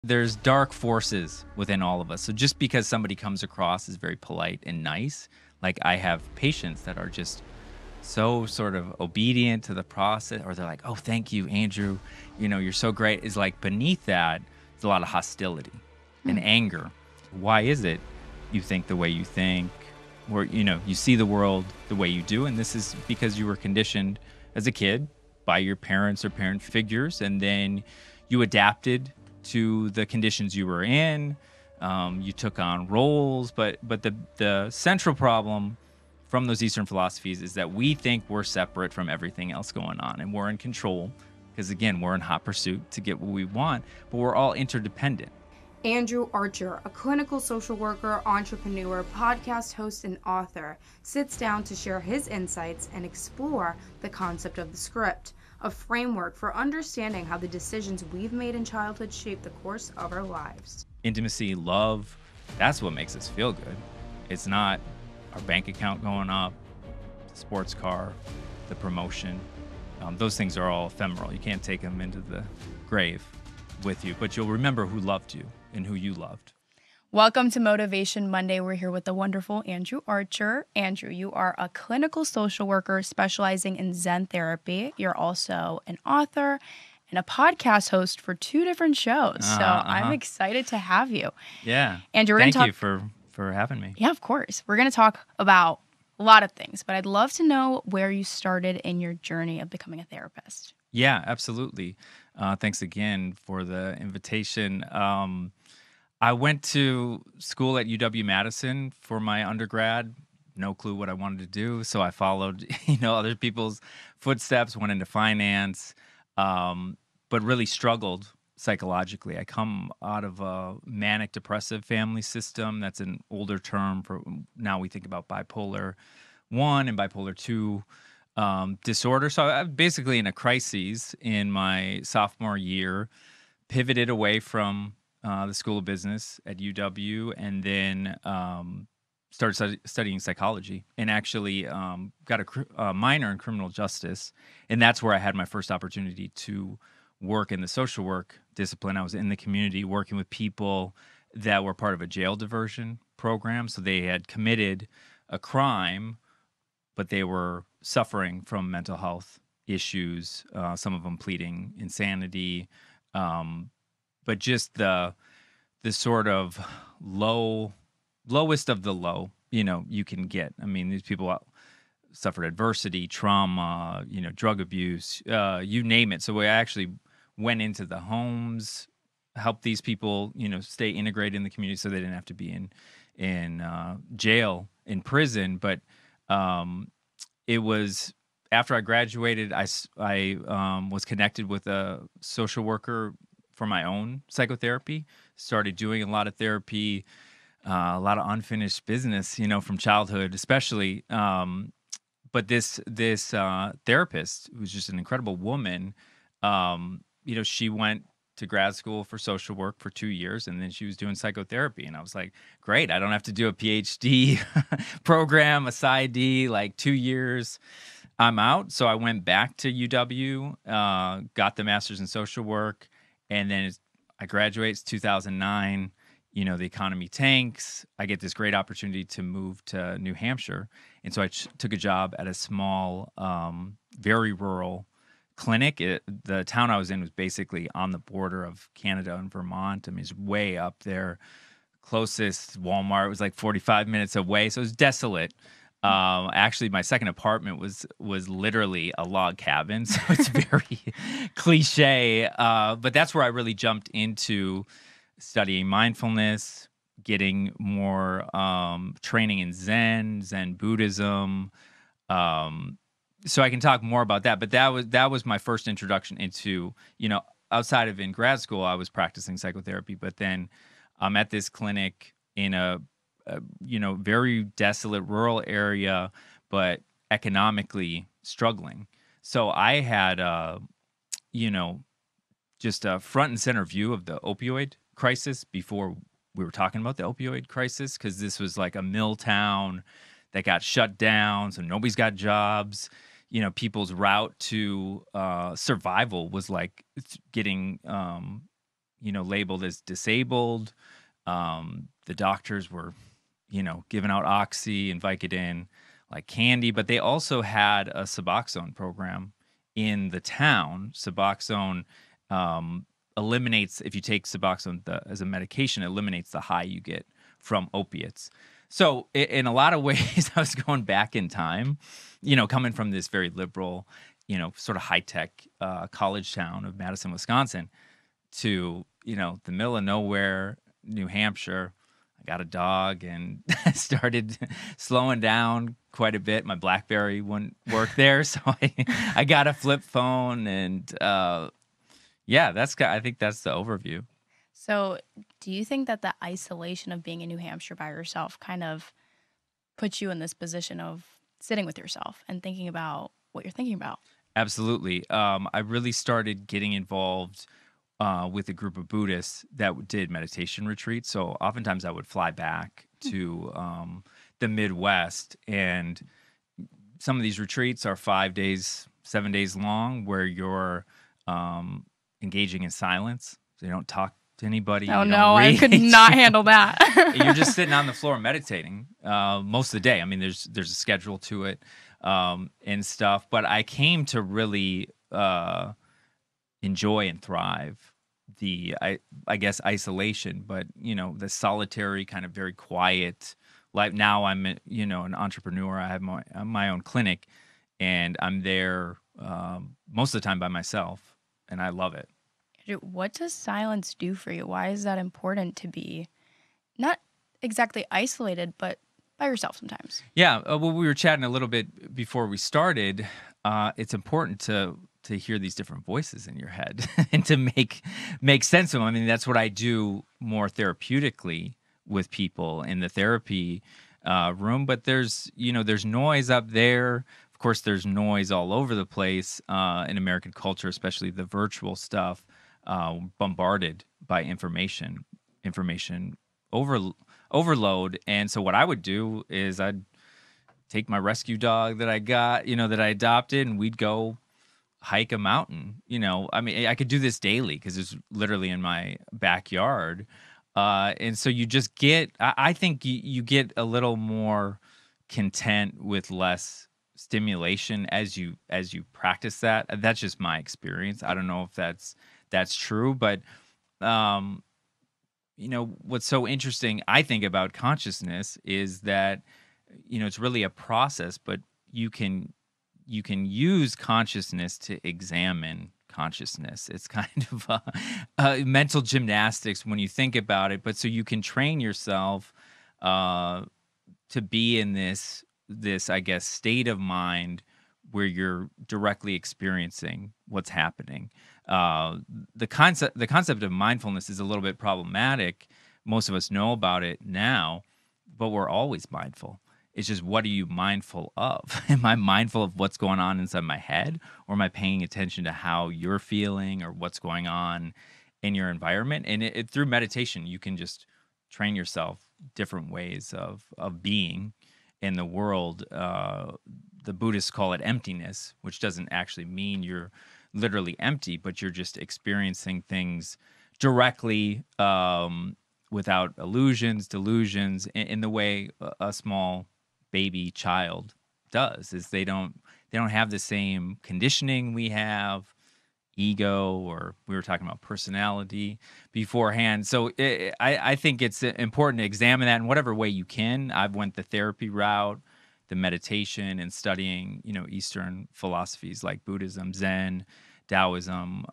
There's dark forces within all of us. So just because somebody comes across as very polite and nice, like I have patients that are just so sort of obedient to the process, or they're like, "Oh, thank you, Andrew. You're so great." Is like beneath that, there's a lot of hostility and Hmm. anger. Why is it you think the way you think, or you see the world the way you do? And this is because you were conditioned as a kid by your parents or parent figures, and then you adapted to the conditions you were in. You took on roles, but the central problem from those Eastern philosophies is that we think we're separate from everything else going on, and we're in control because, again, we're in hot pursuit to get what we want, but we're all interdependent. Andrew Archer, a clinical social worker, entrepreneur, podcast host, and author, sits down to share his insights and explore the concept of the script, a framework for understanding how the decisions we've made in childhood shape the course of our lives. Intimacy, love, that's what makes us feel good. It's not our bank account going up, the sports car, the promotion. Those things are all ephemeral. You can't take them into the grave with you, but you'll remember who loved you and who you loved. Welcome to Motivation Monday. We're here with the wonderful Andrew Archer. Andrew, you are a clinical social worker specializing in Zen therapy. You're also an author and a podcast host for 2 different shows. So I'm excited to have you. Yeah. Andrew, we're Thank going to you for having me. Yeah, of course. We're going to talk about a lot of things, but I'd love to know where you started in your journey of becoming a therapist. Yeah, absolutely. Thanks again for the invitation. I went to school at UW-Madison for my undergrad. No clue what I wanted to do, so I followed, other people's footsteps, went into finance, but really struggled psychologically. I come out of a manic depressive family system. That's an older term for now we think about bipolar 1 and bipolar 2 disorder. So I'm basically in a crisis in my sophomore year, pivoted away from the School of Business at UW, and then started studying psychology, and actually got a minor in criminal justice. And that's where I had my first opportunity to work in the social work discipline. I was in the community working with people that were part of a jail diversion program. So they had committed a crime, but they were suffering from mental health issues, some of them pleading insanity, but just the sort of lowest of the low, you can get. I mean, these people suffered adversity, trauma, drug abuse, you name it. So we actually went into the homes, helped these people, stay integrated in the community so they didn't have to be in jail, in prison. But it was after I graduated, I was connected with a social worker for my own psychotherapy, started doing a lot of therapy, a lot of unfinished business, from childhood, especially. But this therapist, who's just an incredible woman, she went to grad school for social work for 2 years, and then she was doing psychotherapy. And I was like, great, I don't have to do a PhD program, a PsyD, like 2 years. I'm out. So I went back to UW, got the master's in social work, and then I graduate. It's 2009. The economy tanks. I get this great opportunity to move to New Hampshire. And so I took a job at a small, very rural clinic. The town I was in was basically on the border of Canada and Vermont. I mean, it's way up there. Closest Walmart was like 45 minutes away. So it was desolate. Actually, my second apartment was literally a log cabin. So it's very cliche. But that's where I really jumped into studying mindfulness, getting more training in Zen Buddhism. So I can talk more about that. But that was my first introduction into, outside of in grad school, I was practicing psychotherapy. But then I'm at this clinic in a very desolate rural area, but economically struggling. So I had, just a front and center view of the opioid crisis before we were talking about the opioid crisis, because this was like a mill town that got shut down, so nobody's got jobs. People's route to survival was like getting labeled as disabled. The doctors were, giving out Oxy and Vicodin like candy, but they also had a Suboxone program in the town. Suboxone eliminates, if you take Suboxone as a medication, it eliminates the high you get from opiates. So in a lot of ways, I was going back in time, coming from this very liberal, sort of high-tech college town of Madison, Wisconsin, to, the middle of nowhere, New Hampshire. I got a dog and started slowing down quite a bit. My BlackBerry wouldn't work there, so I got a flip phone, and I think that's the overview. So do you think that the isolation of being in New Hampshire by yourself kind of puts you in this position of sitting with yourself and thinking about what you're thinking about? Absolutely. I really started getting involved with a group of Buddhists that did meditation retreats. So oftentimes I would fly back to the Midwest, and some of these retreats are 5 days, 7 days long, where you're engaging in silence. So you don't talk to anybody. Oh no, I could not handle that. You're just sitting on the floor meditating most of the day. I mean, there's a schedule to it and stuff, but I came to really enjoy and thrive I guess isolation, but the solitary kind of very quiet life. Now I'm an entrepreneur. I have my own clinic, and I'm there most of the time by myself, and I love it. What does silence do for you? Why is that important to be not exactly isolated, but by yourself sometimes? Yeah, well, we were chatting a little bit before we started. It's important to hear these different voices in your head and to make sense of them. I mean, that's what I do more therapeutically with people in the therapy room. But there's noise up there. Of course, there's noise all over the place in American culture, especially the virtual stuff. Bombarded by information overload. And so what I would do is I'd take my rescue dog that I got, that I adopted, and we'd go hike a mountain. I mean, I could do this daily because it's literally in my backyard. And so you just I think you get a little more content with less stimulation as you practice that. That's just my experience. I don't know if that's true, but what's so interesting, I think, about consciousness is that it's really a process, but you can use consciousness to examine consciousness. It's kind of mental gymnastics when you think about it, but so you can train yourself to be in this I guess state of mind where you're directly experiencing what's happening. The concept of mindfulness is a little bit problematic. Most of us know about it now, but we're always mindful. It's just, what are you mindful of? Am I mindful of what's going on inside my head, or am I paying attention to how you're feeling or what's going on in your environment? And through meditation, you can just train yourself different ways of being in the world. The Buddhists call it emptiness, which doesn't actually mean you're literally empty, but you're just experiencing things directly without illusions, delusions, in the way a small baby child does. Is they don't have the same conditioning we have, ego, or we were talking about personality beforehand. So I think it's important to examine that in whatever way you can. I've went the therapy route, the meditation, and studying, Eastern philosophies like Buddhism, Zen, Taoism,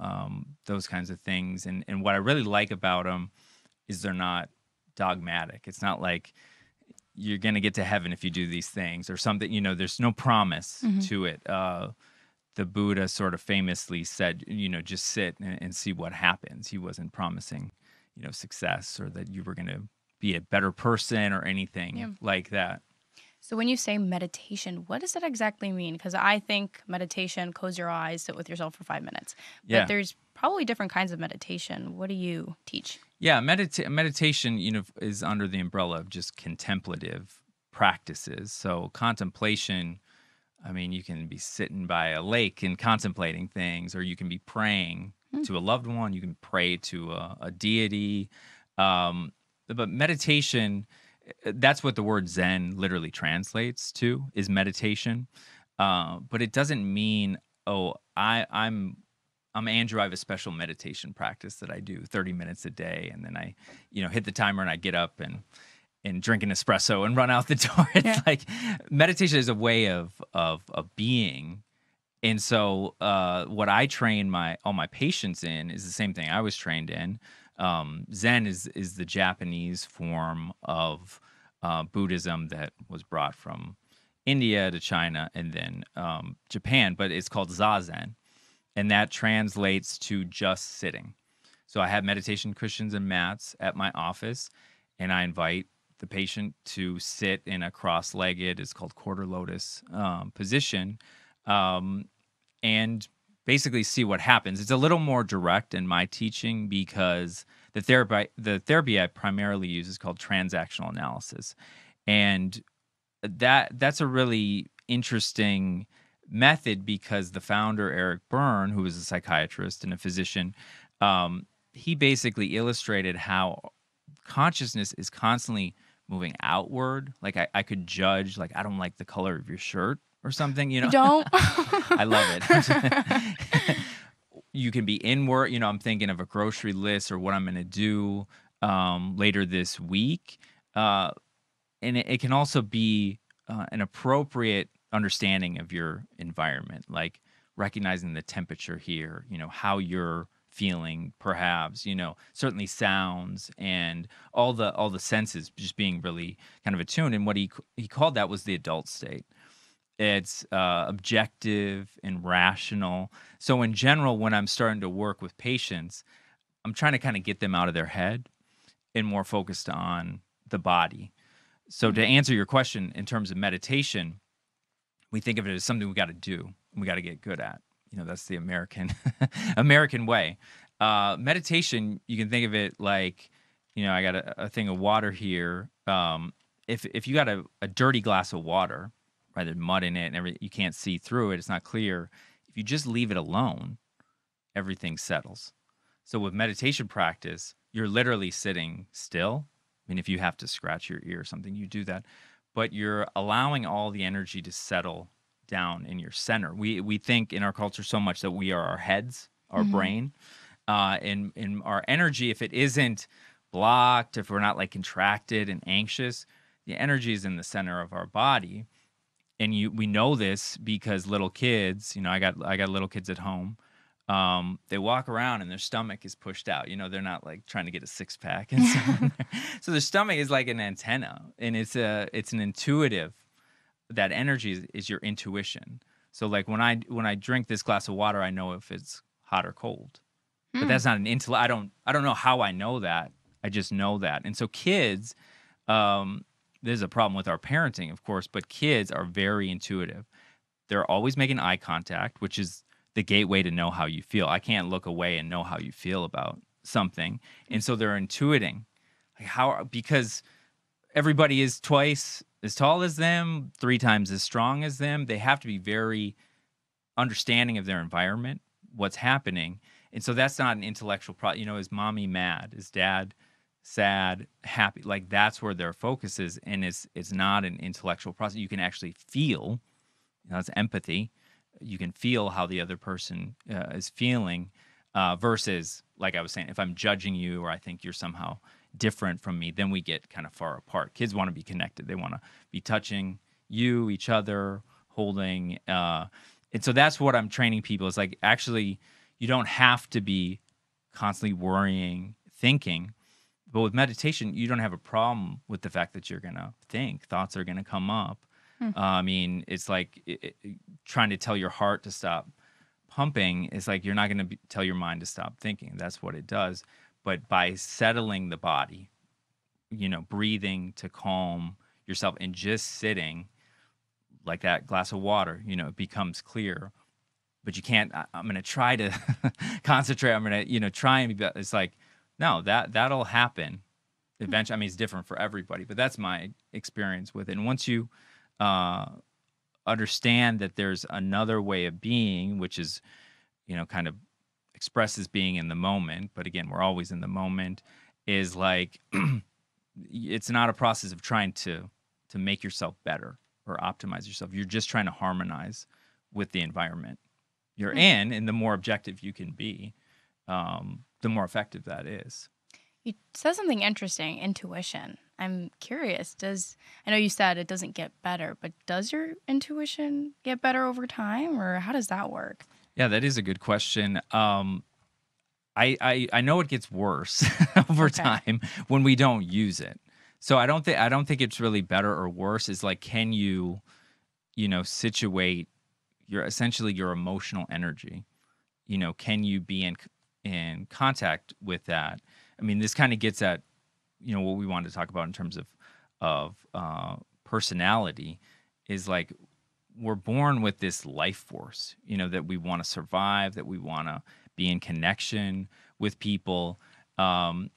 those kinds of things. And what I really like about them is they're not dogmatic. It's not like you're going to get to heaven if you do these things or something. There's no promise to it. The Buddha sort of famously said, just sit and see what happens. He wasn't promising, success or that you were going to be a better person or anything like that. So when you say meditation, what does that exactly mean? Because I think meditation, close your eyes, sit with yourself for 5 minutes. But there's probably different kinds of meditation. What do you teach? Yeah, meditation, is under the umbrella of just contemplative practices. So contemplation, I mean, you can be sitting by a lake and contemplating things, or you can be praying to a loved one. You can pray to a deity. But meditation, that's what the word Zen literally translates to, is meditation. But it doesn't mean, oh, I'm Andrew. I have a special meditation practice that I do 30 minutes a day, and then I, hit the timer and I get up and drink an espresso and run out the door. It's like meditation is a way of being. And so what I train all my patients in is the same thing I was trained in. Zen is the Japanese form of Buddhism that was brought from India to China and then Japan, but it's called Zazen, and that translates to just sitting. So I have meditation cushions and mats at my office, and I invite the patient to sit in a cross-legged, it's called quarter lotus position, and basically see what happens. It's a little more direct in my teaching because the therapy I primarily use is called transactional analysis. And that's a really interesting method because the founder, Eric Berne, who is a psychiatrist and a physician, he basically illustrated how consciousness is constantly moving outward. Like I could judge, like, I don't like the color of your shirt or something, You don't? I love it. You can be inward. I'm thinking of a grocery list or what I'm going to do later this week. And it can also be an appropriate understanding of your environment, like recognizing the temperature here, how you're feeling, perhaps, certainly sounds and all the senses just being really kind of attuned. And what he called that was the adult state. It's objective and rational. So in general, when I'm starting to work with patients, I'm trying to kind of get them out of their head and more focused on the body. So to answer your question in terms of meditation, we think of it as something we got to do, we got to get good at. That's the American American way. Meditation, you can think of it like, I got a thing of water here. If you got a dirty glass of water, right, there's mud in it and everything, you can't see through it, it's not clear. If you just leave it alone, everything settles. So with meditation practice, you're literally sitting still. I mean, if you have to scratch your ear or something, you do that. But you're allowing all the energy to settle down in your center. We think in our culture so much that we are our heads, our brain, and our energy, if it isn't blocked, if we're not like contracted and anxious, the energy is in the center of our body. And we know this because little kids, I got little kids at home. They walk around and their stomach is pushed out. They're not like trying to get a six pack, and so their stomach is like an antenna, and it's an intuitive. That energy is your intuition. So like when I drink this glass of water, I know if it's hot or cold. But that's not an intellect. I don't know how I know that. I just know that. And so kids, there's a problem with our parenting, of course, but kids are very intuitive. They're always making eye contact, which is the gateway to know how you feel. I can't look away and know how you feel about something. And so they're intuiting. Because everybody is twice as tall as them, 3 times as strong as them. They have to be very understanding of their environment, what's happening. And so that's not an intellectual problem. Is mommy mad? Is dad sad, happy? Like that's where their focus is. And it's not an intellectual process. You can actually feel, it's empathy. You can feel how the other person is feeling versus, like I was saying, if I'm judging you or I think you're somehow different from me, then we get kind of far apart. Kids want to be connected. They want to be touching you, each other, holding. And so that's what I'm training people is like, actually, you don't have to be constantly worrying, thinking. But with meditation, you don't have a problem with the fact that you're going to think. Thoughts are going to come up. I mean, it's like trying to tell your heart to stop pumping. It's like you're not going to tell your mind to stop thinking. That's what it does. But by settling the body, breathing to calm yourself and just sitting like that glass of water, it becomes clear. But you can't, I'm going to try to concentrate. I'm going to, try and be, it's like, no, that'll happen eventually. I mean, it's different for everybody, but that's my experience with it. And once you understand that there's another way of being, which is, kind of expresses being in the moment, but again, we're always in the moment, is like it's not a process of trying to make yourself better or optimize yourself. You're just trying to harmonize with the environment you're in, and the more objective you can be, the more effective that is. You said something interesting, intuition. I'm curious, I know you said it doesn't get better, but does your intuition get better over time, or how does that work? Yeah, that is a good question. I know it gets worse over Okay. time when we don't use it. So I don't think it's really better or worse. It's like, can you, situate essentially your emotional energy? Can you be in contact with that? I mean, this kind of gets at, what we wanted to talk about in terms of personality, is like we're born with this life force, that we want to survive, that we want to be in connection with people, and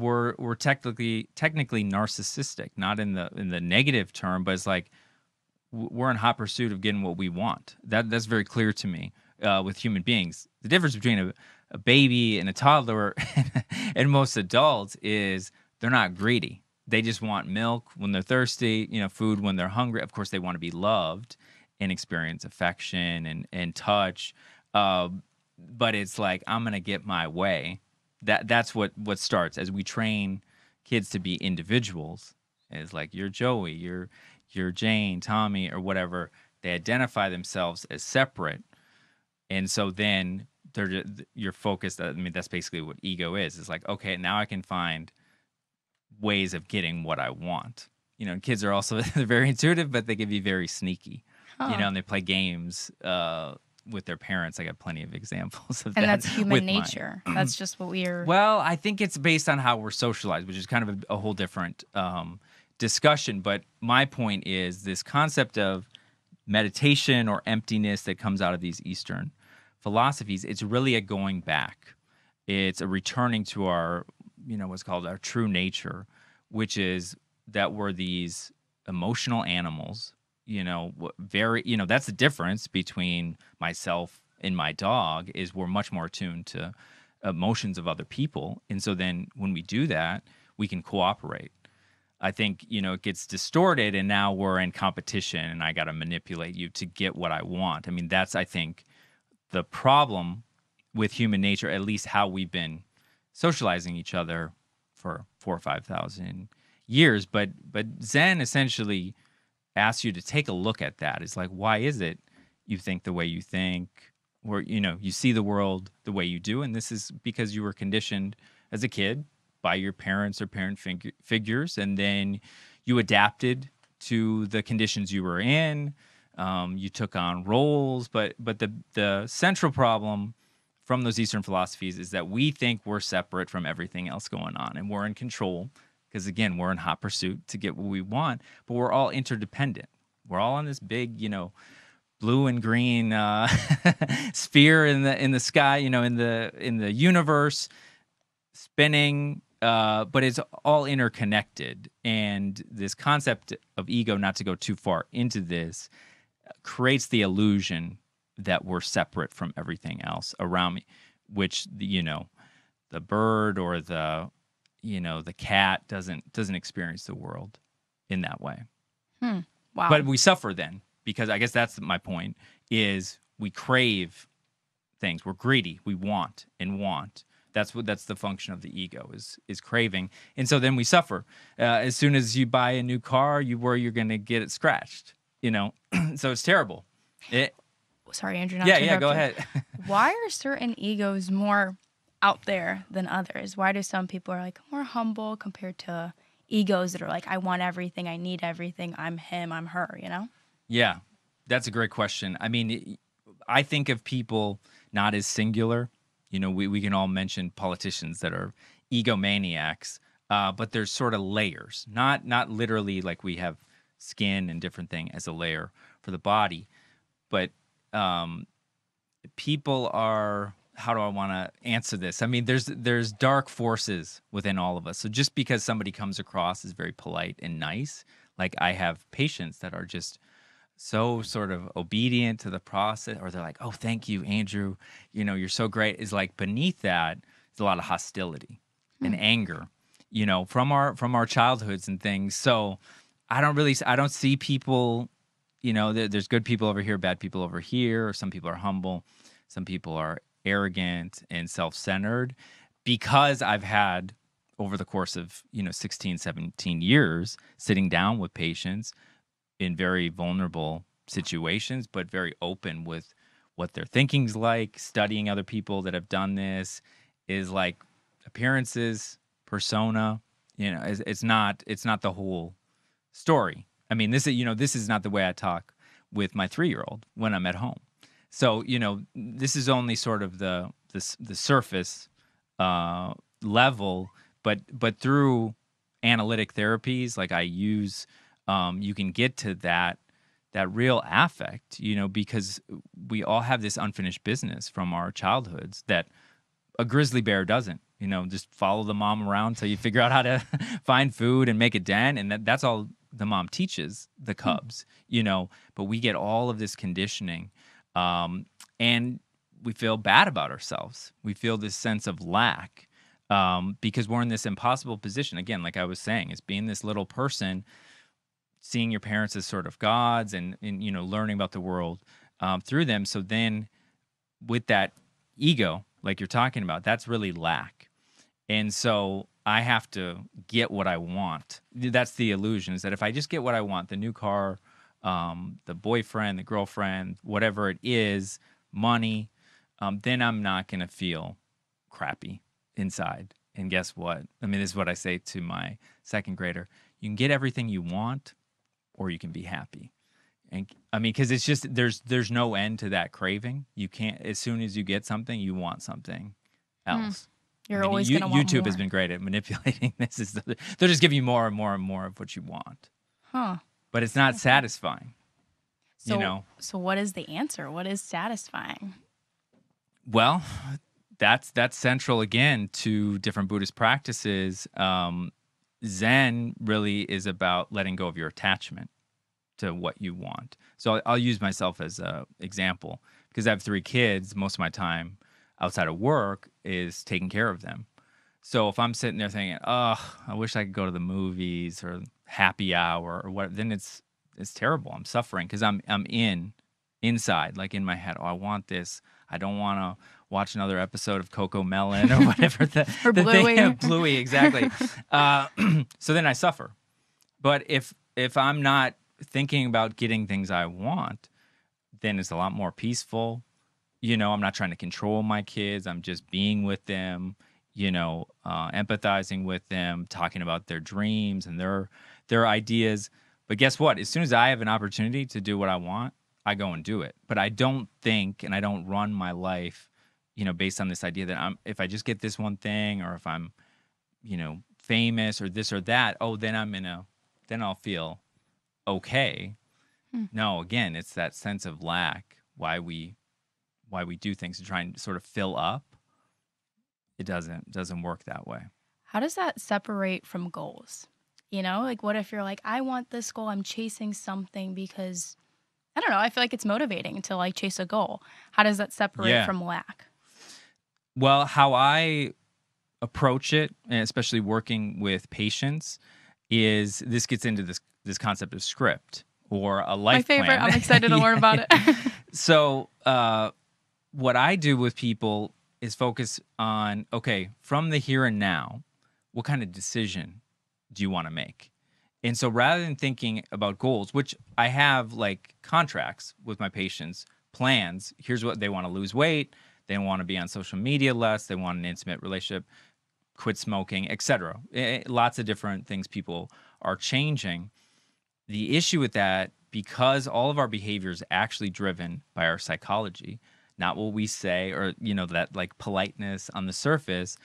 we're technically narcissistic, not in the negative term, but it's like we're in hot pursuit of getting what we want. That's very clear to me with human beings. The difference between a baby and a toddler and most adults is they're not greedy. They just want milk when they're thirsty, food when they're hungry. Of course, they want to be loved and experience affection and touch. But it's like, I'm going to get my way. That's what starts as we train kids to be individuals. It's like, you're Joey, you're Jane, Tommy, or whatever. They identify themselves as separate. And so then you're focused. I mean, that's basically what ego is. It's like, okay, now I can find ways of getting what I want. Kids are also they're very intuitive, but they can be very sneaky. And they play games with their parents. I got plenty of examples of that. And that's human nature. That's just what we're. Well, I think it's based on how we're socialized, which is kind of a whole different discussion. But my point is this concept of meditation or emptiness that comes out of these Eastern philosophies. It's really a going back. It's a returning to our, what's called our true nature, which is that we're these emotional animals. That's the difference between myself and my dog, is we're much more attuned to emotions of other people. And so then when we do that, we can cooperate. I think, it gets distorted, and now we're in competition and I got to manipulate you to get what I want. I mean, that's, I think, the problem with human nature, at least how we've been socializing each other for 4,000 or 5,000 years. But Zen essentially asks you to take a look at that. It's like, why is it you think the way you think, or you see the world the way you do? And this is because you were conditioned as a kid by your parents or parent figures, and then you adapted to the conditions you were in. You took on roles, but the central problem from those Eastern philosophies is that we think we're separate from everything else going on, and we're in control because, again, we're in hot pursuit to get what we want, but we're all interdependent. We're all on this big, blue and green sphere in the sky, in the universe, spinning, but it's all interconnected. And this concept of ego, not to go too far into this, creates the illusion that we're separate from everything else around me, which the bird or the cat doesn't experience the world in that way. Wow. But we suffer then, because I guess that's my point, is we crave things. We're greedy. We want and want. That's the function of the ego is craving. And so then we suffer. As soon as you buy a new car, you worry you're going to get it scratched, so it's terrible. Sorry, Andrew. Yeah, go ahead. Why are certain egos more out there than others? Why do some people are like more humble compared to egos that are like, I want everything, I need everything, I'm him, I'm her, Yeah, that's a great question. I mean, I think of people not as singular. We can all mention politicians that are egomaniacs, but there's sort of layers, not literally like we have skin and different thing as a layer for the body, but people are, how do I want to answer this? I mean, there's dark forces within all of us. So just because somebody comes across as very polite and nice, like I have patients that are just so sort of obedient to the process, or they're like, "Oh, thank you, Andrew. You're so great." Is like beneath that is a lot of hostility and Hmm. anger, from our childhoods and things. So I don't see people. There's good people over here, bad people over here. Or some people are humble, some people are arrogant and self-centered, because I've had over the course of 16, 17 years sitting down with patients in very vulnerable situations, but very open with what their thinking's like. Studying other people that have done this is like appearances, persona. It's not the whole story. I mean, this is not the way I talk with my 3-year-old when I'm at home. So this is only sort of the surface uh, level, but through analytic therapies like I use, you can get to that real affect, because we all have this unfinished business from our childhoods that a grizzly bear doesn't. Just follow the mom around till you figure out how to find food and make a den, and that's all the mom teaches the cubs. But we get all of this conditioning, and we feel bad about ourselves. We feel this sense of lack, because we're in this impossible position. Again, like I was saying, is being this little person, seeing your parents as sort of gods, and learning about the world through them. So then, with that ego, like you're talking about, that's really lack. And so I have to get what I want. That's the illusion, is that if I just get what I want, the new car, the boyfriend, the girlfriend, whatever it is, money, then I'm not going to feel crappy inside. And guess what? I mean, this is what I say to my second grader. You can get everything you want, or you can be happy. And I mean, because it's just there's no end to that craving. You can't. As soon as you get something, you want something Hmm. else. I You're mean, always going to want YouTube has more. been great at manipulating this. They'll just give you more and more and more of what you want, Huh. but it's not Okay. satisfying. You So, know. so what is the answer? What is satisfying? Well, that's central again to different Buddhist practices. Zen really is about letting go of your attachment to what you want. So I'll use myself as a example, because I have 3 kids. Most of my time outside of work is taking care of them. So if I'm sitting there thinking, "Oh, I wish I could go to the movies or happy hour or what," then it's terrible. I'm suffering because I'm inside, like in my head. Oh, I want this. I don't want to watch another episode of Coco Melon or whatever Or the thing. Bluey? Bluey, exactly. Uh, so then I suffer. But if I'm not thinking about getting things I want, then it's a lot more peaceful. I'm not trying to control my kids. I'm just being with them, empathizing with them, talking about their dreams and their ideas. But guess what? As soon as I have an opportunity to do what I want, I go and do it. But I don't think, and I don't run my life, based on this idea that if I just get this one thing, or if I'm, famous or this or that, oh, then then I'll feel okay. Hmm. No, again, it's that sense of lack, why we do things to try and sort of fill up. It doesn't work that way. How does that separate from goals? Like what if you're like, I want this goal, I'm chasing something because I don't know, I feel like it's motivating to like chase a goal. How does that separate Yeah. from lack? Well, how I approach it, and especially working with patients, is this gets into this concept of script or a My life favorite. plan. I'm excited to learn about it. So, what I do with people is focus on, okay, from the here and now, what kind of decision do you want to make? And so rather than thinking about goals, which I have like contracts with my patients, plans, here's what they want: to lose weight, they want to be on social media less, they want an intimate relationship, quit smoking, etc. Lots of different things people are changing. The issue with that, because all of our behavior is actually driven by our psychology, not what we say, or that like politeness on the surface.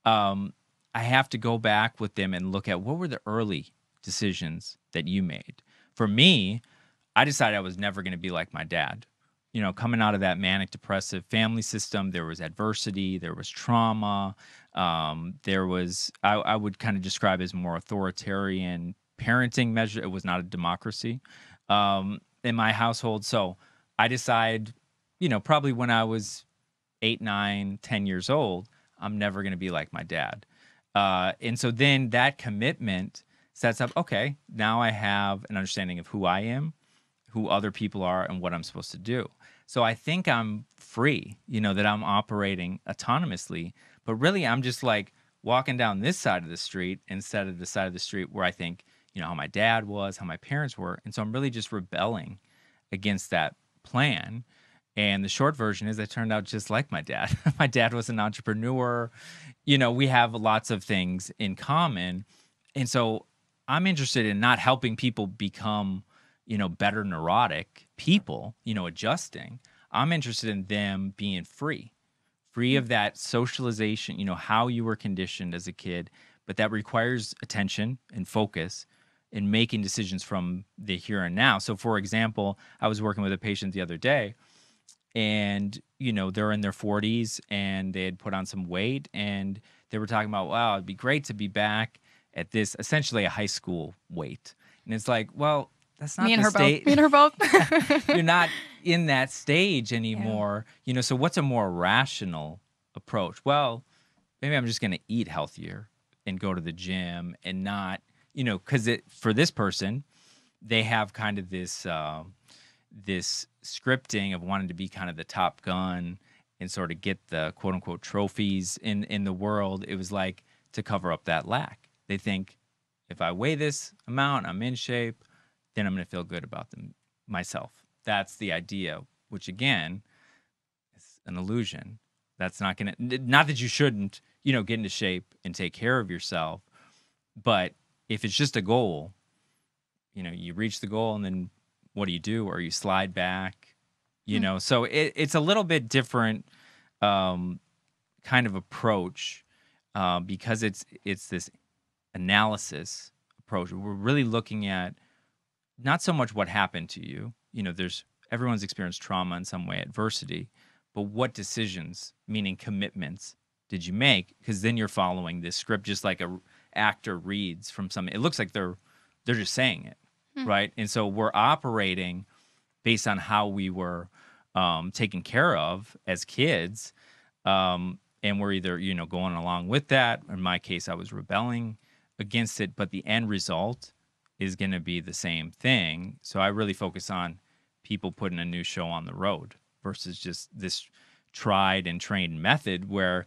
I have to go back with them and look at what were the early decisions that you made. For me, I decided I was never going to be like my dad. Coming out of that manic depressive family system, there was adversity, there was trauma, there was, I would kind of describe as more authoritarian parenting measure. It was not a democracy. in my household. So I decide, probably when I was 8, 9, 10 years old, I'm never going to be like my dad. And so then that commitment sets up, okay, now I have an understanding of who I am, who other people are, and what I'm supposed to do. So I think I'm free, that I'm operating autonomously, but really I'm just like walking down this side of the street instead of the side of the street where I think, how my dad was, how my parents were. And so I'm really just rebelling against that plan. And the short version is I turned out just like my dad. My dad was an entrepreneur. We have lots of things in common. And so I'm interested in not helping people become, better neurotic people, adjusting. I'm interested in them being free of that socialization, how you were conditioned as a kid, but that requires attention and focus in making decisions from the here and now. So for example, I was working with a patient the other day, and they're in their 40s and they had put on some weight, and they were talking about, wow, it'd be great to be back at this essentially a high school weight. And it's like, well, that's not Me and the her both. state. Me and her both. You're not in that stage anymore. So what's a more rational approach? Well, maybe I'm just going to eat healthier and go to the gym and not, because for this person, they have kind of this this scripting of wanting to be kind of the top gun and sort of get the quote unquote trophies in the world. It was like to cover up that lack. They think if I weigh this amount, I'm in shape, then I'm going to feel good about myself. That's the idea, which again is an illusion. That's not going to, not that you shouldn't, get into shape and take care of yourself, but if it's just a goal, you reach the goal and then what do? Or you slide back, so it's a little bit different kind of approach because it's this analysis approach. We're really looking at not so much what happened to you. Everyone's experienced trauma in some way, adversity, but what decisions, meaning commitments, did you make? Because then you're following this script just like a actor reads from something. It looks like they're just saying it, right? And so we're operating based on how we were taken care of as kids, and we're either going along with that. In my case, I was rebelling against it, but the end result is going to be the same thing. So I really focus on people putting a new show on the road versus just this tried and trained method where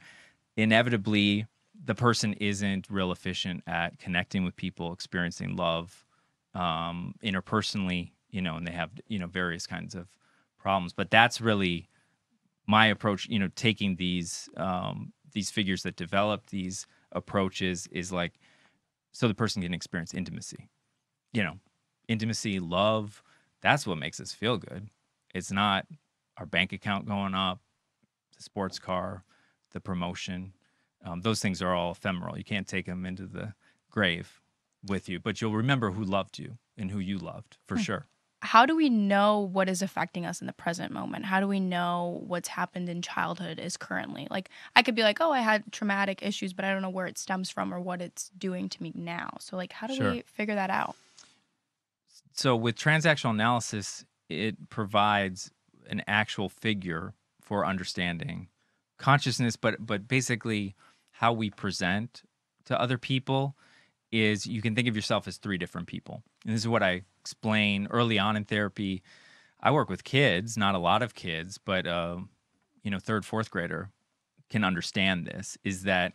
inevitably the person isn't real efficient at connecting with people, experiencing love interpersonally, and they have, various kinds of problems. But that's really my approach, taking these figures that develop these approaches is like, so the person can experience intimacy. Intimacy, love, that's what makes us feel good. It's not our bank account going up, the sports car, the promotion. Those things are all ephemeral. You can't take them into the grave with you, but you'll remember who loved you and who you loved for sure. How do we know what is affecting us in the present moment? How do we know what's happened in childhood is currently? Like, I could be like, oh, I had traumatic issues, but I don't know where it stems from or what it's doing to me now. So, like, how do we figure that out? So with transactional analysis, it provides an actual figure for understanding consciousness, but basically how we present to other people is you can think of yourself as 3 different people. And this is what I explain early on in therapy. I work with kids, not a lot of kids, but 3rd, 4th grader can understand this, is that,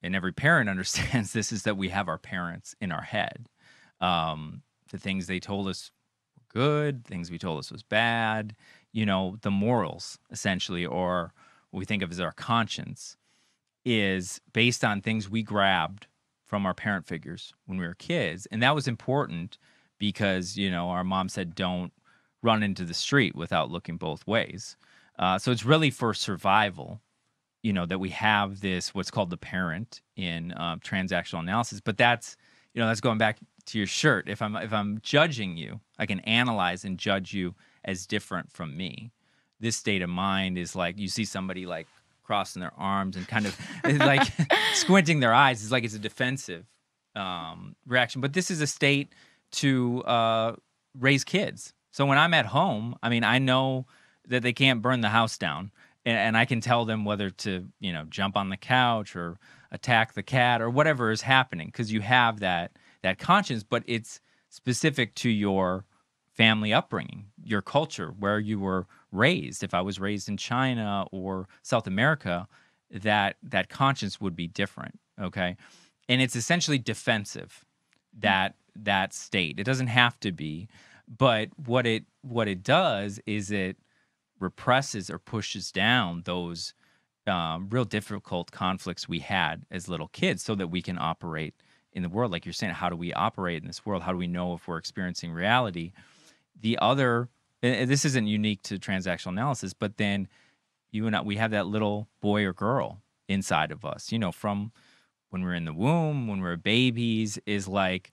and every parent understands this, is that we have our parents in our head. The things they told us were good, things we told us was bad, the morals, essentially, or what we think of as our conscience, is based on things we grabbed from our parent figures when we were kids. And that was important because, our mom said, don't run into the street without looking both ways. So it's really for survival, that we have this, what's called the parent in transactional analysis. But that's going back to your shirt. If I'm judging you, I can analyze and judge you as different from me. This state of mind is like you see somebody like crossing their arms and kind of like squinting their eyes. It's like it's a defensive reaction. But this is a state to raise kids. So when I'm at home, I mean, I know that they can't burn the house down, and I can tell them whether to, jump on the couch or attack the cat or whatever is happening, because you have that conscience, but it's specific to your family upbringing, your culture, where you were raised. If I was raised in China or South America, that conscience would be different. Okay, and it's essentially defensive. That state. It doesn't have to be, but what it does is it represses or pushes down those real difficult conflicts we had as little kids, so that we can operate in the world. Like you're saying, how do we operate in this world? How do we know if we're experiencing reality? The other, and this isn't unique to transactional analysis, but then you and I, we have that little boy or girl inside of us, from when we're in the womb, when we're babies, is like,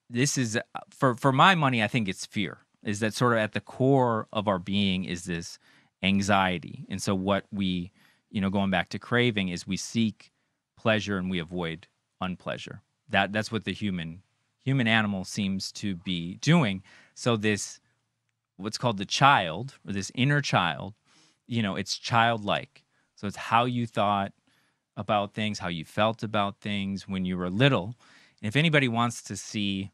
this is, for my money, I think it's fear. Is that sort of at the core of our being is this anxiety. And so what we, going back to craving, is we seek pleasure and we avoid unpleasure. That's what the human animal seems to be doing. So this, what's called the child, or this inner child, it's childlike. So it's how you thought about things, how you felt about things when you were little. And if anybody wants to see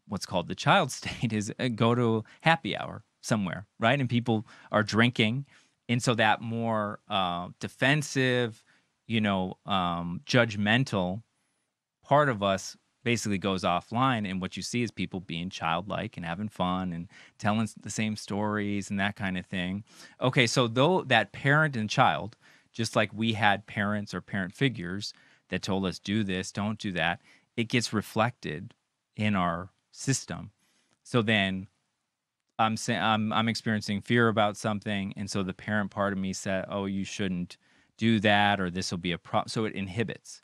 what's called the child state, is go to happy hour somewhere, right? And people are drinking. And so that more defensive, judgmental part of us basically goes offline. And what you see is people being childlike and having fun and telling the same stories and that kind of thing. Okay, so though that parent and child, just like we had parents or parent figures that told us, do this, don't do that, it gets reflected in our system. So then I'm experiencing fear about something, and so the parent part of me said, "Oh, you shouldn't do that, or this will be a problem." So it inhibits.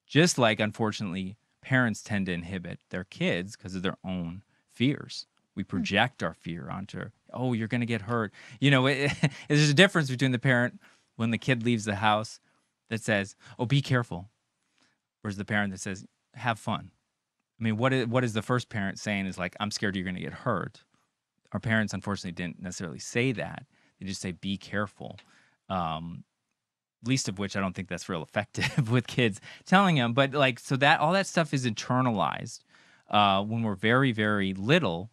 Just like, unfortunately, parents tend to inhibit their kids because of their own fears. We project our fear onto, "Oh, you're going to get hurt." There's a difference between the parent when the kid leaves the house that says, "Oh, be careful," versus the parent that says, "Have fun." I mean, what is the first parent saying is like, "I'm scared you're going to get hurt." Our parents, unfortunately, didn't necessarily say that. They just say, "Be careful." Least of which I don't think that's real effective with kids telling them. But like, so that all that stuff is internalized when we're very, very little.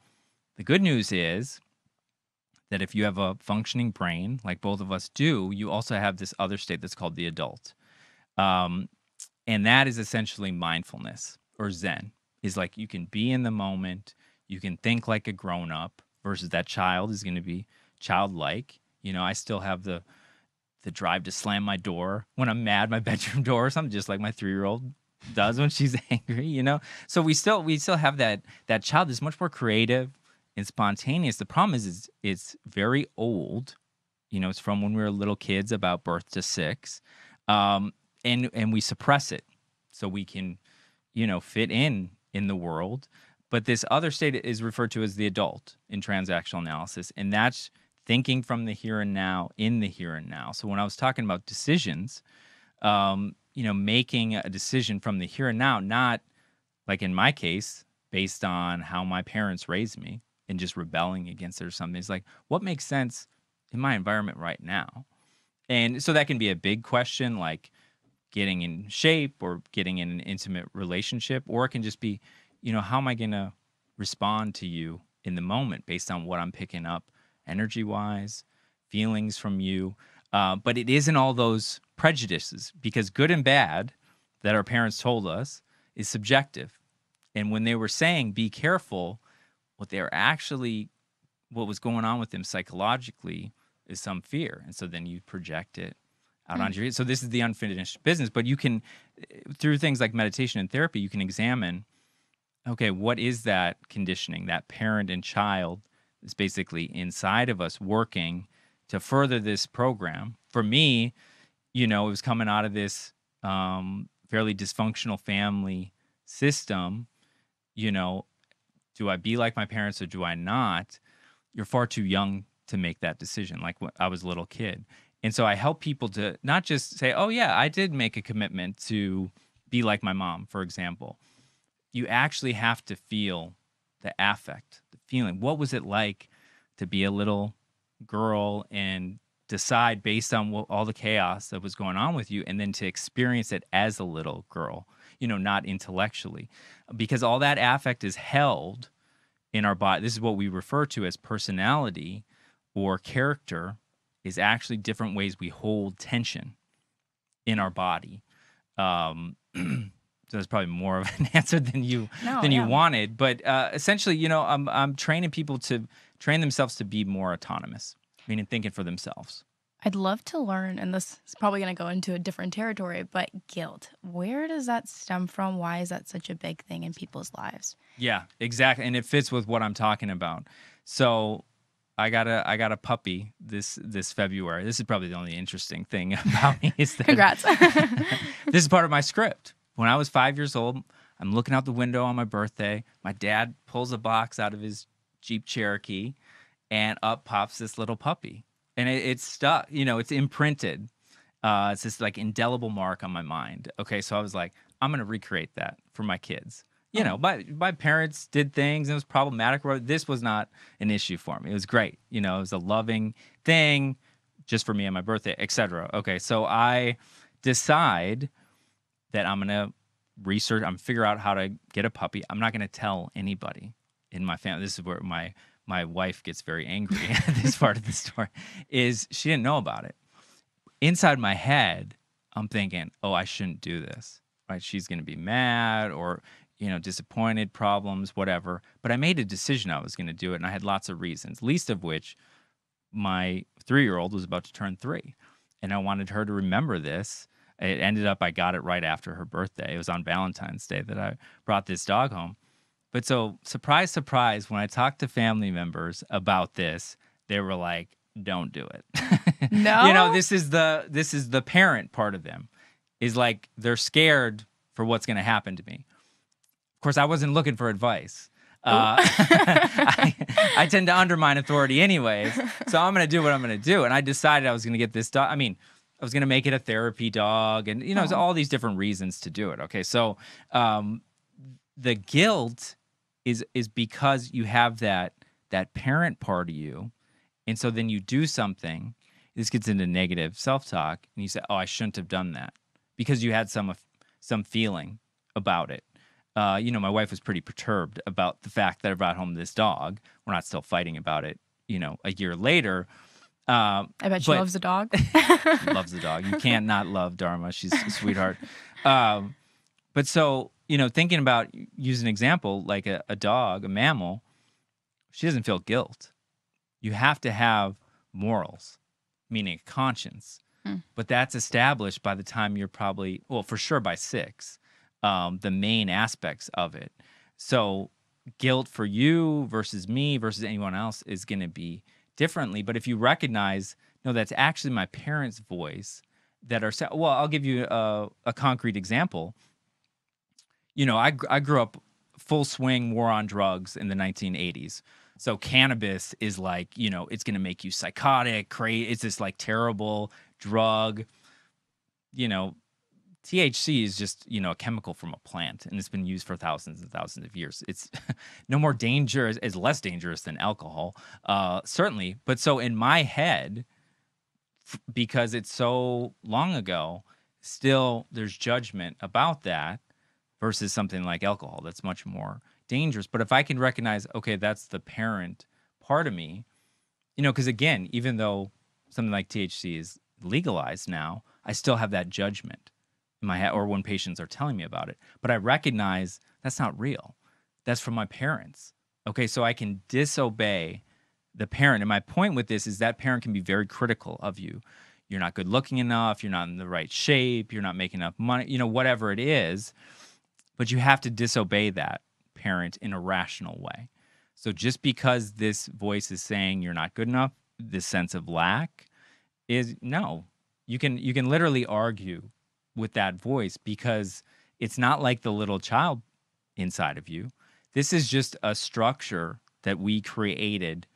The good news is that if you have a functioning brain, like both of us do, you also have this other state that's called the adult. And that is essentially mindfulness, or Zen. Is like you can be in the moment, you can think like a grown-up, versus that child is going to be childlike. I still have the drive to slam my door when I'm mad, my bedroom door or something, just like my 3-year-old does when she's angry, So we still have that child that's much more creative and spontaneous. The problem is it's very old. It's from when we were little kids, about birth to 6. And we suppress it so we can, fit in the world. But this other state is referred to as the adult in transactional analysis, and that's thinking from the here and now, in the here and now. So when I was talking about decisions, making a decision from the here and now, not like in my case, based on how my parents raised me and just rebelling against it or something. It's like, what makes sense in my environment right now? And so that can be a big question, like getting in shape or getting in an intimate relationship, or it can just be, how am I going to respond to you in the moment based on what I'm picking up energy-wise, feelings from you. But it isn't all those prejudices, because good and bad that our parents told us is subjective. And when they were saying, be careful, what was going on with them psychologically is some fear. And so then you project it out onto your. So this is the unfinished business. But you can, through things like meditation and therapy, you can examine, okay, what is that conditioning, that parent and child is basically inside of us working to further this program. For me, it was coming out of this fairly dysfunctional family system. Do I be like my parents or do I not? You're far too young to make that decision, like when I was a little kid. And so I help people to not just say, oh, yeah, I did make a commitment to be like my mom, for example. You actually have to feel the affect, the feeling? What was it like to be a little girl and decide based on all the chaos that was going on with you, and then to experience it as a little girl, not intellectually, because all that affect is held in our body. This is what we refer to as personality or character, is actually different ways we hold tension in our body. So that's probably more of an answer than you wanted, but essentially, I'm training people to train themselves to be more autonomous, meaning thinking for themselves. I'd love to learn, and this is probably going to go into a different territory, but guilt. Where does that stem from? Why is that such a big thing in people's lives? Yeah, exactly, and it fits with what I'm talking about. So I got a puppy this February. This is probably the only interesting thing about me is that Congrats. this is part of my script. When I was 5 years old, I'm looking out the window on my birthday. My dad pulls a box out of his Jeep Cherokee, and up pops this little puppy. And it's stuck, it's imprinted. It's this like indelible mark on my mind. Okay, so I was like, I'm going to recreate that for my kids. My parents did things, and it was problematic. This was not an issue for me. It was great. It was a loving thing just for me on my birthday, etc. Okay, so I decide that I'm going to research, I'm figure out how to get a puppy. I'm not going to tell anybody in my family. This is where my wife gets very angry at this part of the story, is she didn't know about it. Inside my head, I'm thinking, oh, I shouldn't do this, right? She's going to be mad or, disappointed, problems, whatever. But I made a decision I was going to do it, and I had lots of reasons, least of which my 3-year-old was about to turn 3, and I wanted her to remember this. It ended up I got it right after her birthday. It was on Valentine's Day that I brought this dog home. But so, surprise, surprise, when I talked to family members about this, they were like, don't do it. No? This is the parent part of them, is like they're scared for what's going to happen to me. Of course, I wasn't looking for advice. I tend to undermine authority anyways, so I'm going to do what I'm going to do. And I decided I was going to get this dog. I mean, I was going to make it a therapy dog, and, there's all these different reasons to do it. Okay, so the guilt is because you have that parent part of you, and so then you do something. This gets into negative self-talk, and you say, "Oh, I shouldn't have done that," because you had some feeling about it. My wife was pretty perturbed about the fact that I brought home this dog. We're not still fighting about it, a year later. I bet she loves the dog. Loves the dog. You can't not love Dharma. She's a sweetheart. But so, thinking about, use an example, like a dog, a mammal, she doesn't feel guilt. You have to have morals, meaning a conscience. But that's established by the time you're probably, well, for sure by 6, the main aspects of it. So guilt for you versus me versus anyone else is going to be differently. But if you recognize, no, that's actually my parents' voice that are, well, I'll give you a concrete example. I grew up full swing war on drugs in the 1980s. So cannabis is like, it's going to make you psychotic, crazy. It's this like terrible drug. THC is just, a chemical from a plant, and it's been used for thousands and thousands of years. It's no more dangerous, it's less dangerous than alcohol, certainly. But so in my head, because it's so long ago, still there's judgment about that versus something like alcohol that's much more dangerous. But if I can recognize, okay, that's the parent part of me, because again, even though something like THC is legalized now, I still have that judgment in my head, or when patients are telling me about it. But I recognize that's not real. That's from my parents. Okay, so I can disobey the parent. And my point with this is that parent can be very critical of you. You're not good looking enough. You're not in the right shape. You're not making enough money, whatever it is. But you have to disobey that parent in a rational way. So just because this voice is saying you're not good enough, this sense of lack is no. You can literally argue with that voice, because it's not like the little child inside of you. This is just a structure that we created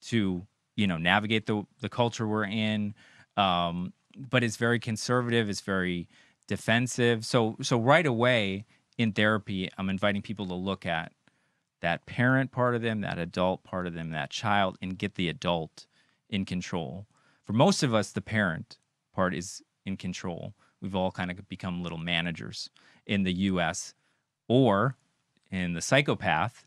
to, navigate the culture we're in. But it's very conservative. It's very defensive. So right away in therapy, I'm inviting people to look at that parent part of them, that adult part of them, that child, and get the adult in control. For most of us, the parent part is in control. We've all kind of become little managers in the US, or in the psychopath,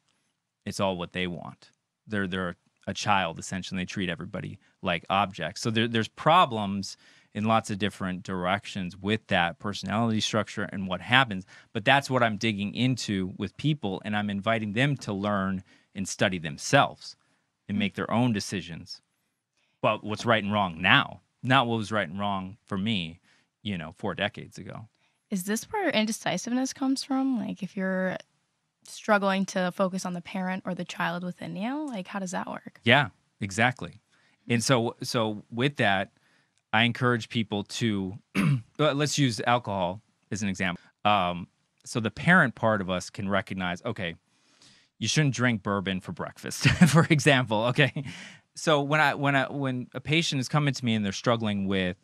it's all what they want. They're a child, essentially. They treat everybody like objects. So there's problems in lots of different directions with that personality structure and what happens. But that's what I'm digging into with people, and I'm inviting them to learn and study themselves and make their own decisions. But what's right and wrong now, not what was right and wrong for me, 4 decades ago. Is this where indecisiveness comes from? Like if you're struggling to focus on the parent or the child within you, like how does that work? Yeah, exactly. And so with that, I encourage people to let's use alcohol as an example. So the parent part of us can recognize, okay, you shouldn't drink bourbon for breakfast, for example. Okay, so when a patient is coming to me and they're struggling with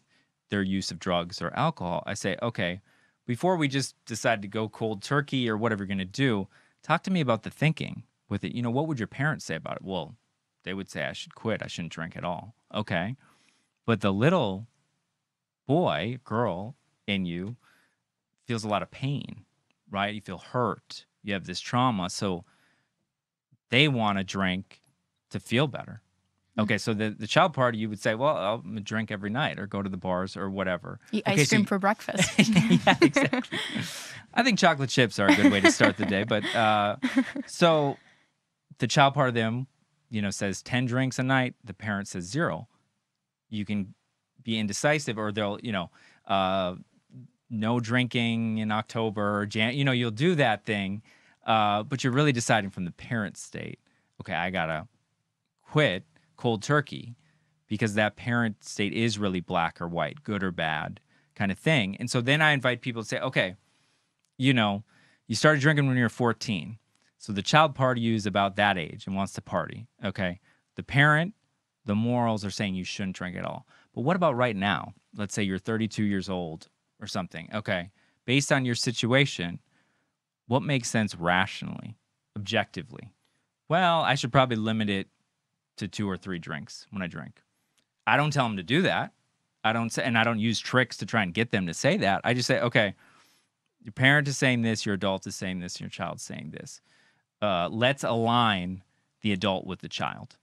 their use of drugs or alcohol, I say, okay, before we just decide to go cold turkey or whatever you're going to do, talk to me about the thinking with it. What would your parents say about it? Well, they would say I should quit. I shouldn't drink at all. Okay. But the little boy, girl in you feels a lot of pain, right? You feel hurt. You have this trauma. So they want to drink to feel better. Okay, so the child part, you would say, well, I'm going to drink every night or go to the bars or whatever. Eat Okay, ice cream for breakfast. Yeah, exactly. I think chocolate chips are a good way to start the day. But so the child part of them, says 10 drinks a night. The parent says 0. You can be indecisive, or they'll, no drinking in October, or you'll do that thing. But you're really deciding from the parent state, okay, I got to quit cold turkey, because that parent state is really black or white, good or bad kind of thing. And so then I invite people to say, okay, you started drinking when you were 14. So the child part of you is about that age and wants to party. Okay. The parent, the morals are saying you shouldn't drink at all. But what about right now? Let's say you're 32 years old or something. Okay. Based on your situation, what makes sense rationally, objectively? Well, I should probably limit it to 2 or 3 drinks when I drink. I don't tell them to do that. I don't use tricks to try and get them to say that. I just say, okay, your parent is saying this, your adult is saying this, your child's saying this. Let's align the adult with the child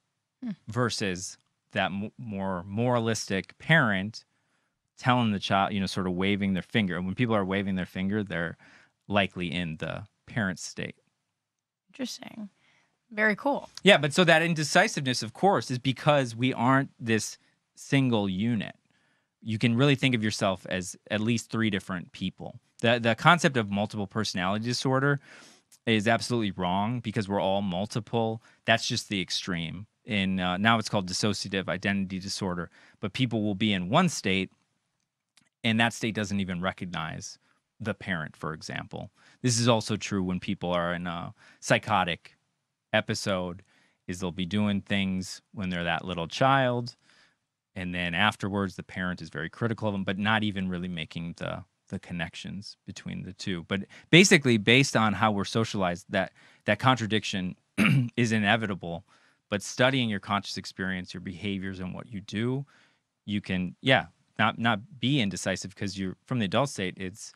versus that more moralistic parent telling the child, sort of waving their finger. And when people are waving their finger, they're likely in the parent state. Interesting. Very cool. Yeah, but so that indecisiveness, of course, is because we aren't this single unit. You can really think of yourself as at least 3 different people. The concept of multiple personality disorder is absolutely wrong, because we're all multiple. That's just the extreme. Now it's called dissociative identity disorder. But people will be in one state, and that state doesn't even recognize the parent, for example. This is also true when people are in a psychotic episode, is they'll be doing things when they're that little child, and then afterwards the parent is very critical of them, but not even really making the connections between the two. But basically, based on how we're socialized, that contradiction is inevitable. But studying your conscious experience, your behaviors, and what you do, you can not be indecisive, because you're from the adult state. It's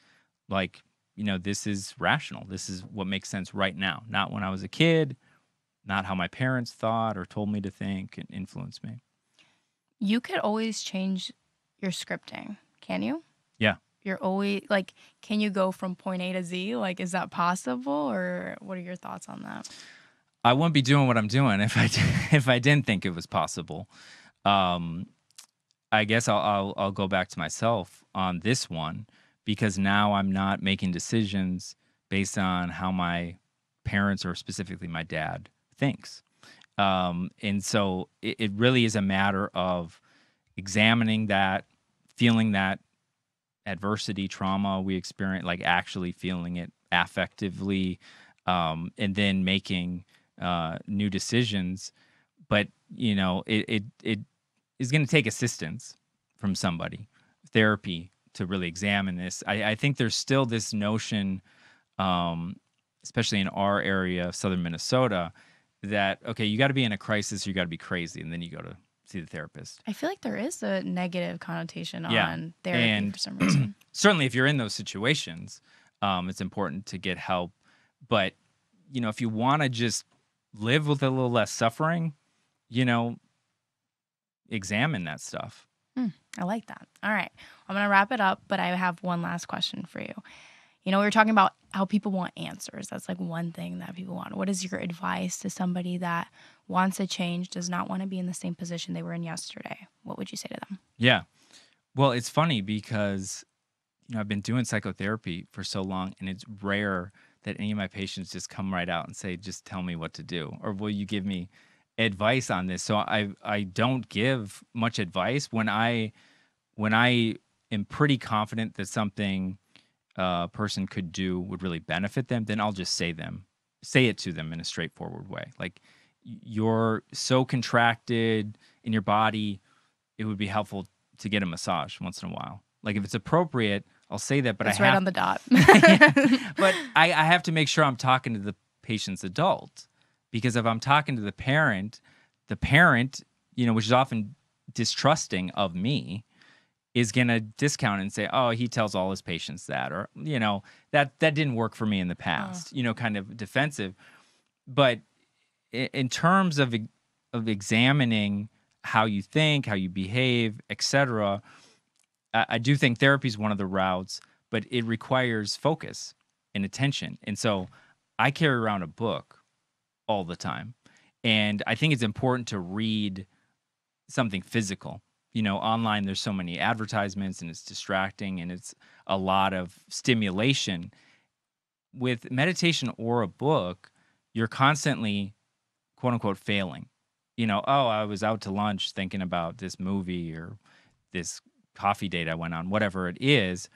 like, this is rational. This is what makes sense right now, not when I was a kid, not how my parents thought or told me to think and influenced me. You could always change your scripting, can you? Yeah. You're always like, can you go from point A to Z? Like, is that possible, or what are your thoughts on that? I wouldn't be doing what I'm doing if I didn't think it was possible. I guess I'll go back to myself on this one, because now I'm not making decisions based on how my parents, or specifically my dad, thinks. And so it really is a matter of examining that, feeling that adversity, trauma we experience, like actually feeling it affectively, and then making new decisions. But, it is going to take assistance from somebody, therapy, to really examine this. I think there's still this notion especially in our area, southern Minnesota, that, okay, you got to be in a crisis, you got to be crazy, and then you go to see the therapist. I feel like there is a negative connotation Yeah. on therapy And for some reason. certainly if you're in those situations, it's important to get help. But, if you want to just live with a little less suffering, examine that stuff. I like that. All right. I'm going to wrap it up, but I have one last question for you. We were talking about how people want answers. That's like one thing that people want. What is your advice to somebody that wants a change, does not want to be in the same position they were in yesterday? What would you say to them? Yeah. Well, it's funny because, I've been doing psychotherapy for so long, and it's rare that any of my patients just come right out and say, just tell me what to do, or will you give me advice on this? So I don't give much advice. When I am pretty confident that something a person could do would really benefit them, then I'll just say it to them in a straightforward way. Like, you're so contracted in your body, it would be helpful to get a massage once in a while. Like, if it's appropriate, I'll say that, but It's right on the dot. But I have to make sure I'm talking to the patient's adult, because if I'm talking to the parent, which is often distrusting of me, is going to discount and say, oh, he tells all his patients that, or, that didn't work for me in the past, kind of defensive. But in terms of examining how you think, how you behave, etc., I do think therapy is one of the routes, but it requires focus and attention. And so I carry around a book all the time. And I think it's important to read something physical. Online, there's so many advertisements, and it's distracting, and it's a lot of stimulation. With meditation or a book, you're constantly, quote unquote, failing. I was out to lunch thinking about this movie or this coffee date I went on, whatever it is.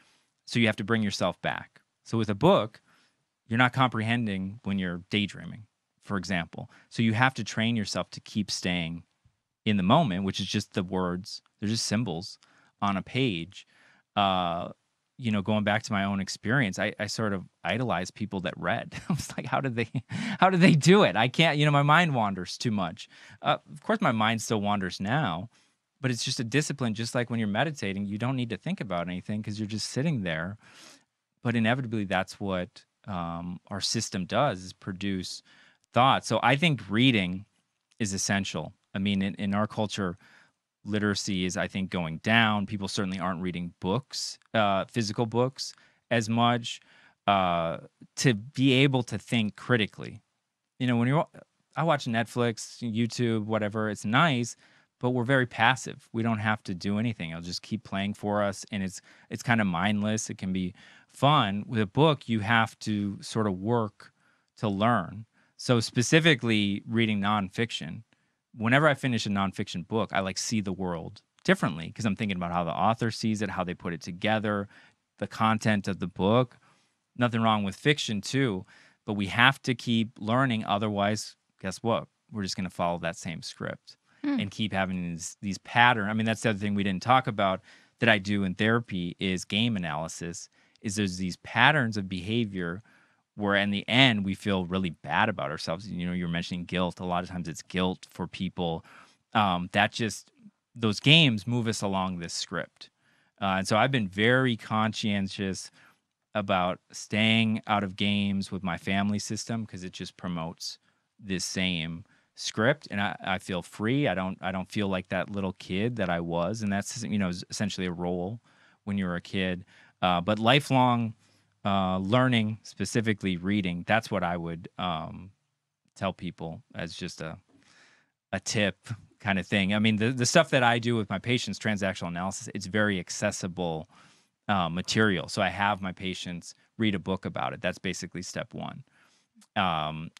So you have to bring yourself back. So with a book, you're not comprehending when you're daydreaming, for example. So you have to train yourself to keep staying in the moment, which is just the words. They're just symbols on a page. Going back to my own experience, I sort of idolize people that read. I was like, how did they do it? I can't, my mind wanders too much. Of course, my mind still wanders now, but it's just a discipline. Just like when you're meditating, you don't need to think about anything because you're just sitting there. But inevitably, that's what our system does, is produce thought. So I think reading is essential. I mean, in our culture, literacy is, I think, going down. People certainly aren't reading books, physical books, as much, to be able to think critically. I watch Netflix, YouTube, whatever, it's nice, but we're very passive. We don't have to do anything. It'll just keep playing for us, and it's kind of mindless. It can be fun. With a book, you have to sort of work to learn. So specifically reading nonfiction, whenever I finish a nonfiction book, I see the world differently, because I'm thinking about how the author sees it, how they put it together, the content of the book. Nothing wrong with fiction too, but we have to keep learning. Otherwise, guess what? We're just going to follow that same script and keep having these patterns. I mean, that's the other thing we didn't talk about that I do in therapy is game analysis. Is there's these patterns of behavior where in the end we feel really bad about ourselves. You're mentioning guilt. A lot of times it's guilt for people. Those games move us along this script. And so I've been very conscientious about staying out of games with my family system, because it just promotes this same script, and I feel free. I don't feel like that little kid that I was, and that's essentially a role when you're a kid. But lifelong learning, specifically reading, that's what I would tell people as just a tip kind of thing. I mean, the stuff that I do with my patients, transactional analysis, it's very accessible material. So I have my patients read a book about it. That's basically step one.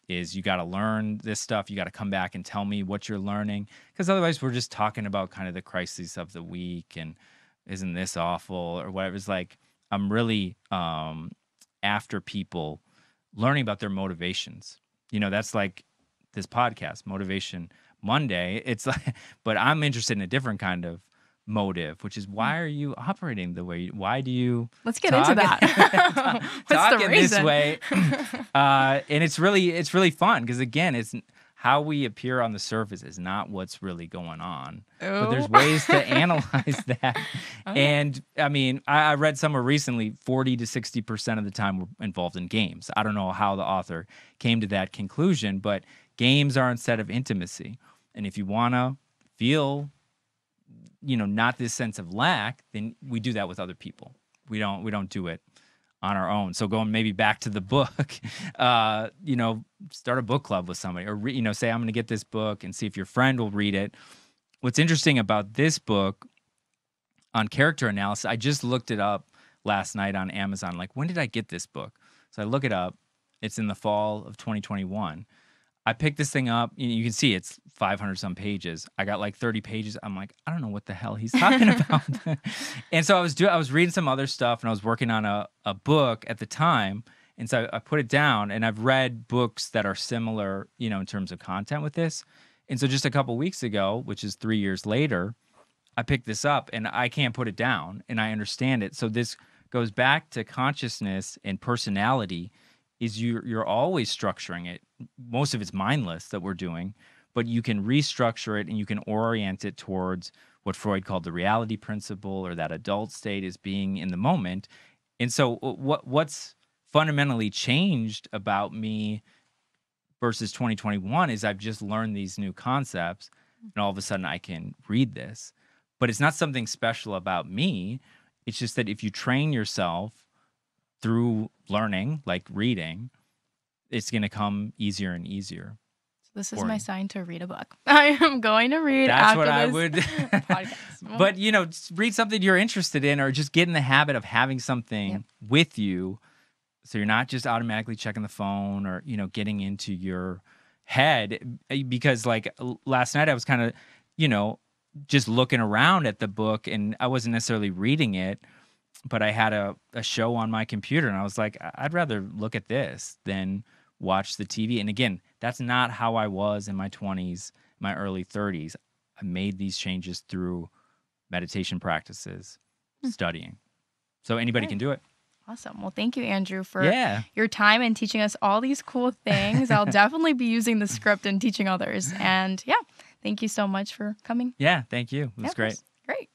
Is you got to learn this stuff. You got to come back and tell me what you're learning, because otherwise we're just talking about kind of the crises of the week and isn't this awful or whatever. It's like I'm really after people learning about their motivations. That's like this podcast, Motivation Monday. It's like, but I'm interested in a different kind of motive, which is why are you operating the way? Why do you? Let's get into that. What's talk the in reason? this way? And it's really fun because again, it's how we appear on the surface is not what's really going on. But there's ways to analyze that. And I mean, I read somewhere recently 40 to 60% of the time we're involved in games. I don't know how the author came to that conclusion, but games are instead of intimacy. And if you want to feel, not this sense of lack, then we do that with other people. We don't do it on our own. So going maybe back to the book, start a book club with somebody, or say I'm going to get this book and see if your friend will read it. What's interesting about this book on character analysis, I just looked it up last night on Amazon. Like, when did I get this book? So I look it up. It's in the fall of 2021. I picked this thing up. You can see it's 500 some pages. I got like 30 pages. I'm like, I don't know what the hell he's talking about. And so I was reading some other stuff, and I was working on a book at the time. And so I put it down, and I've read books that are similar, in terms of content with this. And so just a couple weeks ago, which is 3 years later, I picked this up, and I can't put it down, and I understand it. So this goes back to consciousness and personality. Is you're always structuring it. Most of it's mindless that we're doing, but you can restructure it and you can orient it towards what Freud called the reality principle, or that adult state is being in the moment. And so what's fundamentally changed about me versus 2021 is I've just learned these new concepts, and all of a sudden I can read this. But it's not something special about me. It's just that if you train yourself through learning, like reading, it's going to come easier and easier. This is my sign to read a book. I am going to read. That's after what I this would. podcast. But read something you're interested in, or just get in the habit of having something with you, so you're not just automatically checking the phone or getting into your head. Because like last night, I was kind of just looking around at the book, and I wasn't necessarily reading it. But I had a show on my computer, and I was like, I'd rather look at this than watch the TV. And again, that's not how I was in my 20s, my early 30s. I made these changes through meditation practices, studying. So anybody can do it. Awesome. Well, thank you, Andrew, for your time and teaching us all these cool things. I'll definitely be using the script and teaching others. And thank you so much for coming. Yeah, thank you. It was great. Great.